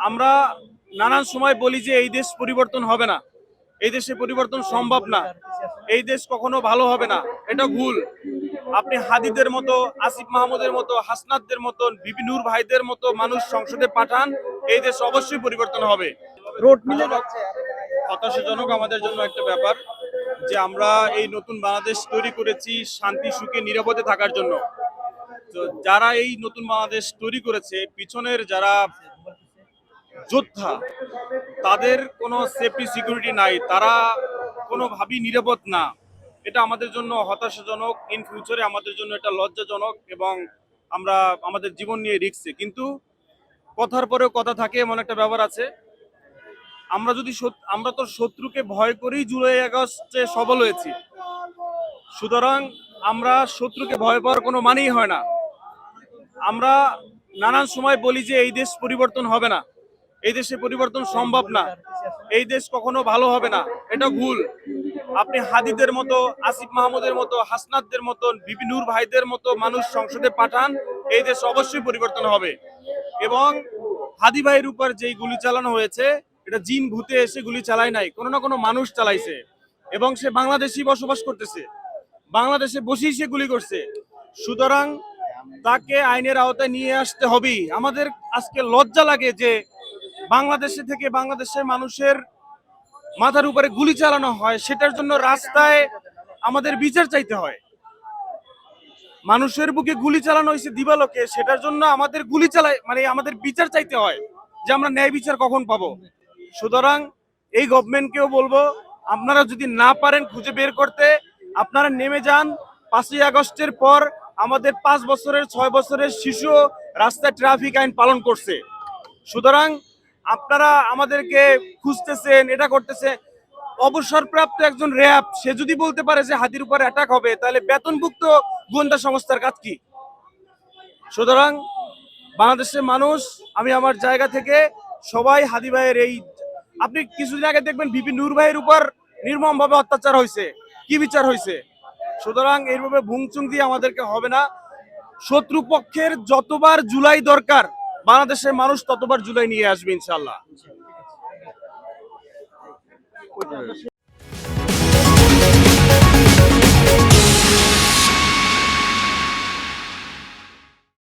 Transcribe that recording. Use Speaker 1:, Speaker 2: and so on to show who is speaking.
Speaker 1: আমরা নানান সময় বলি যে এই দেশ পরিবর্তন হবে না, এই দেশে পরিবর্তন সম্ভব না, এই দেশ কখনো ভালো হবে না। এটা ভুল। আপনি হাদিদের মতো, আসিফ মাহমুদের মতো, হাসনাতদের মতো, বিপিনুর ভাইদের মতো মানুষ সংসদে পাঠান, এই দেশ অবশ্যই পরিবর্তন হবে। রোড মিলে যাচ্ছে। হতাশাজনক আমাদের জন্য একটা ব্যাপার যে আমরা এই নতুন বাংলাদেশ তৈরি করেছি শান্তি সুখে নিরাপদে থাকার জন্য। তো যারা এই নতুন বাংলাদেশ তৈরি করেছে, পিছনের যারা যোদ্ধা, তাদের কোনো সেফটি সিকিউরিটি নাই, তারা কোনোভাবেই নিরাপদ না। এটা আমাদের জন্য হতাশাজনক। ইন ফিউচারে আমাদের জন্য এটা লজ্জাজনক এবং আমরা আমাদের জীবন নিয়ে রিস্কে। কিন্তু কথার পরেও কথা থাকে, এমন একটা ব্যাপার আছে। আমরা তো শত্রুকে ভয় করেই জুলাই আগস্টে সফল হয়েছি, সুতরাং আমরা শত্রুকে ভয় পাওয়ার কোনো মানেই হয় না। আমরা নানান সময় বলি যে এই দেশ পরিবর্তন হবে না, এই দেশে পরিবর্তন সম্ভব না, এই দেশ কখনো ভালো হবে না। এটা ভুল। আপনি হাদিদের মতো, আসিফ মাহমুদের মতো, হাসনাতদের মতো, বিপিনুর ভাইদের মতো মানুষ সংসদে পাঠান, এই দেশ অবশ্যই পরিবর্তন হবে। এবং হাদি ভাইয়ের উপর যেই গুলি চালানো হয়েছে, এটা জিন ভূতে এসে গুলি চালায় নাই, কোনো না কোনো মানুষ চালাইছে এবং সে বাংলাদেশি বসবাস করতেছে, বাংলাদেশে বসেই সে গুলি করছে। সুতরাং তাকে আইনের আওতায় নিয়ে আসতে হবেই। আমাদের আজকে লজ্জা লাগে যে বাংলাদেশে থেকে বাংলাদেশের মানুষের মাথার উপরে গুলি চালানো হয়, সেটার জন্য রাস্তায় আমাদের বিচার চাইতে হয়। মানুষের বুকে গুলি চালানো হয়েছে দিবালোকে, সেটার জন্য আমাদের গুলি চালাই মানে আমাদের বিচার চাইতে হয় যে আমরা ন্যায় বিচার কখন পাবো। সুতরাং এই গভর্নমেন্টকেও বলবো, আপনারা যদি না পারেন খুঁজে বের করতে, আপনারা নেমে যান। 5ই আগস্টের পর আমাদের 5 বছরের 6 বছরের শিশু রাস্তায় ট্রাফিক আইন পালন করছে। সুতরাং আপনারা আমাদেরকে খুঁজতেছেন, এটা করতেছে। অবসরপ্রাপ্ত একজন র্যাব, সে যদি বলতে পারে যে হাতির উপর অ্যাটাক হবে, তাহলে বেতনভুক্ত গোয়েন্দা সংস্থার কাজ কি? সুতরাং বাংলাদেশের মানুষ, আমি আমার জায়গা থেকে সবাই হাদি ভাইয়ের এই, আপনি কিছুদিন আগে দেখবেন বিপিনুর ভাইয়ের উপর নির্মমভাবে অত্যাচার হয়েছে, কি বিচার হয়েছে? সুতরাং এইভাবে ভুংচুং দিয়ে আমাদেরকে হবে না। শত্রুপক্ষের যতবার জুলাই দরকার, বাংলাদেশের মানুষ ততবার জুলাই নিয়ে আসবে ইনশাল্লাহ।